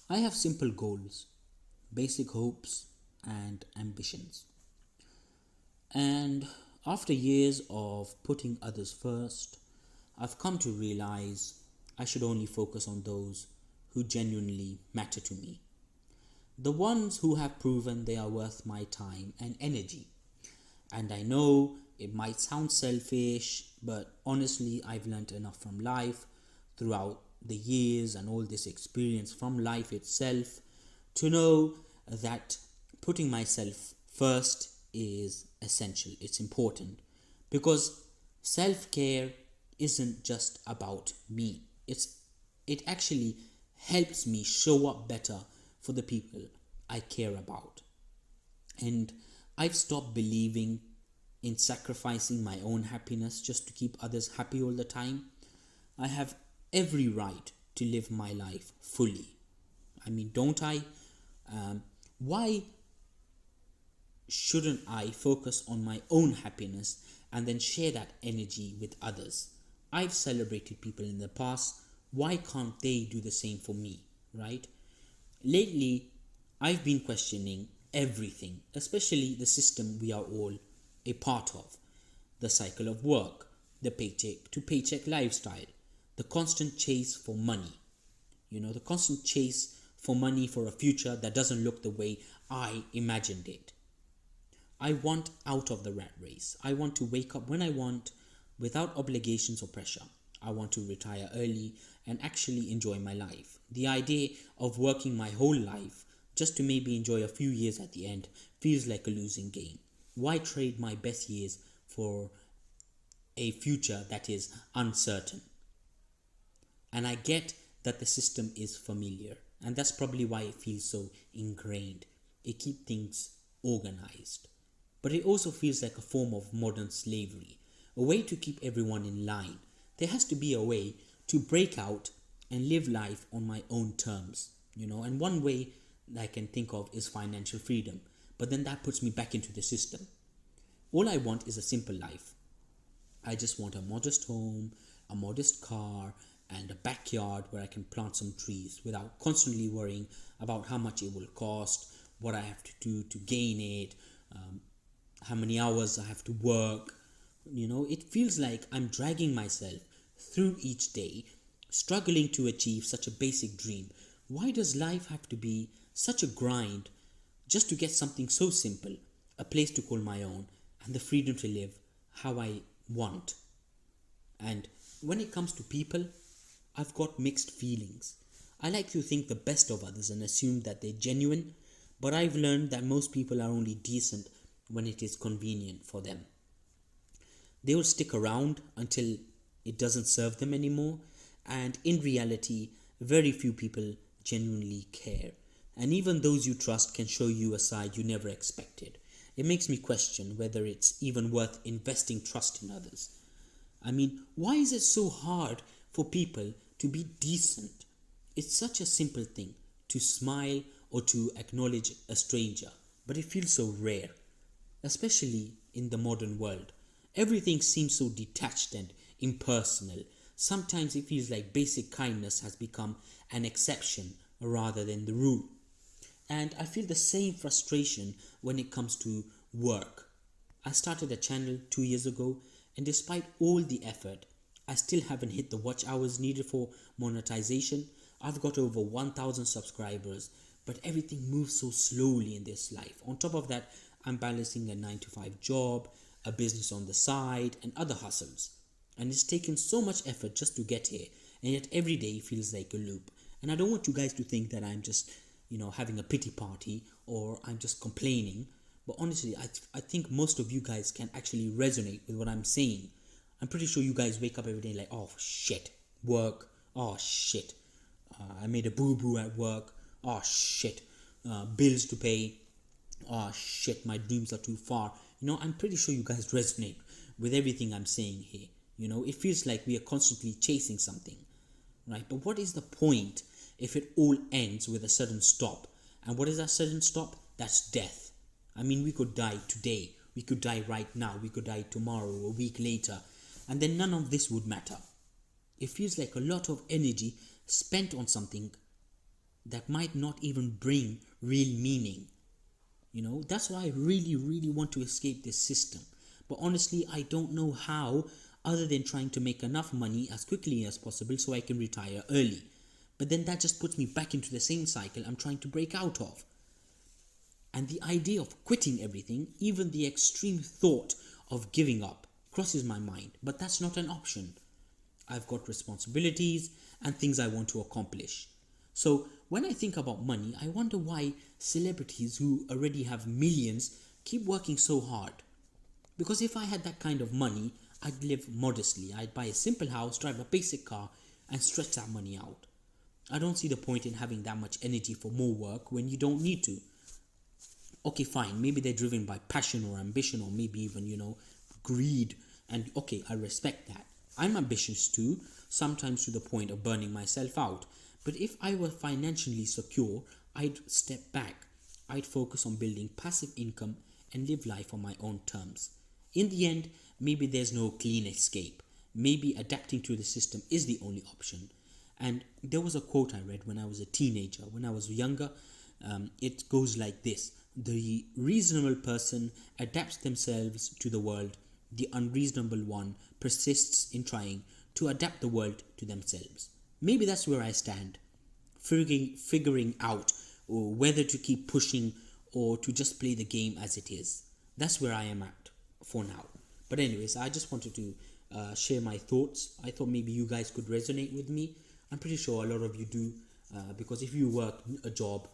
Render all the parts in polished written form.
I have simple goals, basic hopes, and ambitions. And after years of putting others first, I've come to realize I should only focus on those who genuinely matter to me. The ones who have proven they are worth my time and energy. And I know it might sound selfish, but honestly, I've learned enough from life throughout the years and all this experience from life itself to know that putting myself first is essential. It's important because self care isn't just about me. It actually helps me show up better for the people I care about. And I've stopped believing in sacrificing my own happiness just to keep others happy all the time. I have every right to live my life fully. I mean, don't I? Why shouldn't I focus on my own happiness and then share that energy with others? I've celebrated people in the past. Why can't they do the same for me, right? Lately, I've been questioning everything, especially the system we are all a part of. The cycle of work, the paycheck to paycheck lifestyle, the constant chase for money. The constant chase for money for a future that doesn't look the way I imagined it. I want out of the rat race. I want to wake up when I want without obligations or pressure. I want to retire early and actually enjoy my life. The idea of working my whole life just to maybe enjoy a few years at the end feels like a losing game. Why trade my best years for a future that is uncertain? And I get that the system is familiar, and that's probably why it feels so ingrained. It keeps things organized. But it also feels like a form of modern slavery, a way to keep everyone in line. There has to be a way to break out and live life on my own terms, and one way that I can think of is financial freedom. But then that puts me back into the system. All I want is a simple life. I just want a modest home, a modest car, and a backyard where I can plant some trees without constantly worrying about how much it will cost, what I have to do to gain it, how many hours I have to work. It feels like I'm dragging myself through each day, struggling to achieve such a basic dream. Why does life have to be such a grind just to get something so simple, a place to call my own, and the freedom to live how I want? And when it comes to people, I've got mixed feelings. I like to think the best of others and assume that they're genuine, but I've learned that most people are only decent when it is convenient for them. They will stick around until it doesn't serve them anymore, and in reality, very few people genuinely care. And even those you trust can show you a side you never expected. It makes me question whether it's even worth investing trust in others. I mean, why is it so hard for people to be decent? It's such a simple thing to smile or to acknowledge a stranger, but it feels so rare, especially in the modern world. Everything seems so detached and impersonal. Sometimes it feels like basic kindness has become an exception rather than the rule. And I feel the same frustration when it comes to work. I started a channel 2 years ago, and despite all the effort, I still haven't hit the watch hours needed for monetization. I've got over 1,000 subscribers, but everything moves so slowly in this life. On top of that, I'm balancing a 9 to 5 job, a business on the side, and other hustles. And it's taken so much effort just to get here, and yet every day feels like a loop. And I don't want you guys to think that I'm just, having a pity party or I'm just complaining. But honestly, I think most of you guys can actually resonate with what I'm saying. I'm pretty sure you guys wake up every day like, oh shit, work, oh shit, I made a boo-boo at work, oh shit, bills to pay, oh shit, my dreams are too far. I'm pretty sure you guys resonate with everything I'm saying here. It feels like we are constantly chasing something, right? But what is the point if it all ends with a sudden stop? And what is that sudden stop? That's death. I mean, we could die today, we could die right now, we could die tomorrow, a week later, and then none of this would matter. It feels like a lot of energy spent on something that might not even bring real meaning. That's why I really, really want to escape this system. But honestly, I don't know how, other than trying to make enough money as quickly as possible so I can retire early. But then that just puts me back into the same cycle I'm trying to break out of. And the idea of quitting everything, even the extreme thought of giving up, crosses my mind. But that's not an option. I've got responsibilities and things I want to accomplish. So when I think about money, I wonder why celebrities who already have millions keep working so hard. Because if I had that kind of money, I'd live modestly. I'd buy a simple house, drive a basic car, and stretch that money out. I don't see the point in having that much energy for more work when you don't need to. Okay, fine, maybe they're driven by passion or ambition, or maybe even, greed. And okay, I respect that. I'm ambitious too, sometimes to the point of burning myself out. But if I were financially secure, I'd step back. I'd focus on building passive income and live life on my own terms. In the end, maybe there's no clean escape. Maybe adapting to the system is the only option. And there was a quote I read when I was a teenager, when I was younger. It goes like this: the reasonable person adapts themselves to the world, the unreasonable one persists in trying to adapt the world to themselves. Maybe that's where I stand, figuring out whether to keep pushing or to just play the game as it is. That's where I am at for now. But anyways, I just wanted to share my thoughts. I thought maybe you guys could resonate with me. I'm pretty sure a lot of you do, because if you work a job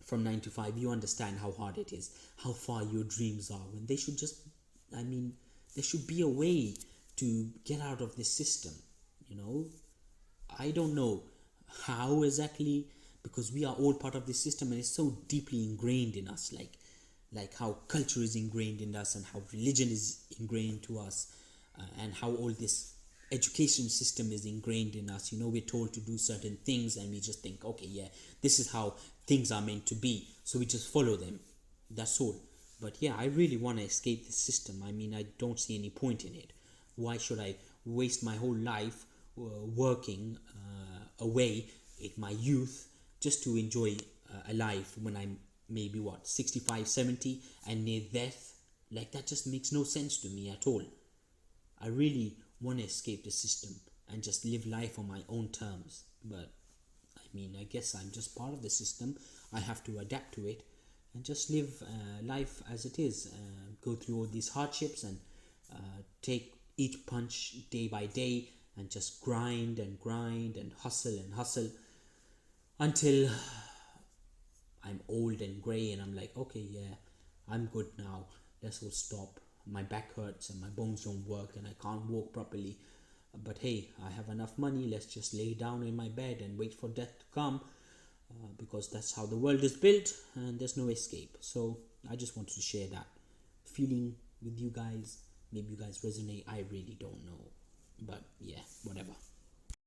from 9 to 5, you understand how hard it is, how far your dreams are, when they should just, there should be a way to get out of this system. I don't know how exactly, because we are all part of this system and it's so deeply ingrained in us, like how culture is ingrained in us and how religion is ingrained to us, and how all this education system is ingrained in us. We're told to do certain things and we just think, okay, yeah, this is how things are meant to be, so we just follow them. That's all. But yeah, I really want to escape this system. I don't see any point in it. Why should I waste my whole life working away in my youth just to enjoy a life when I'm maybe 65, 70 and near death? Like, that just makes no sense to me at all. I really want to escape the system and just live life on my own terms. But I guess I'm just part of the system. I have to adapt to it and just live life as it is. Go through all these hardships and take each punch day by day and just grind and hustle until I'm old and grey and I'm like, okay, yeah, I'm good now. Let's all stop. My back hurts and my bones don't work and I can't walk properly. But hey, I have enough money. Let's just lay down in my bed and wait for death to come, because that's how the world is built and there's no escape. So I just wanted to share that feeling with you guys. Maybe you guys resonate. I really don't know. But yeah, whatever.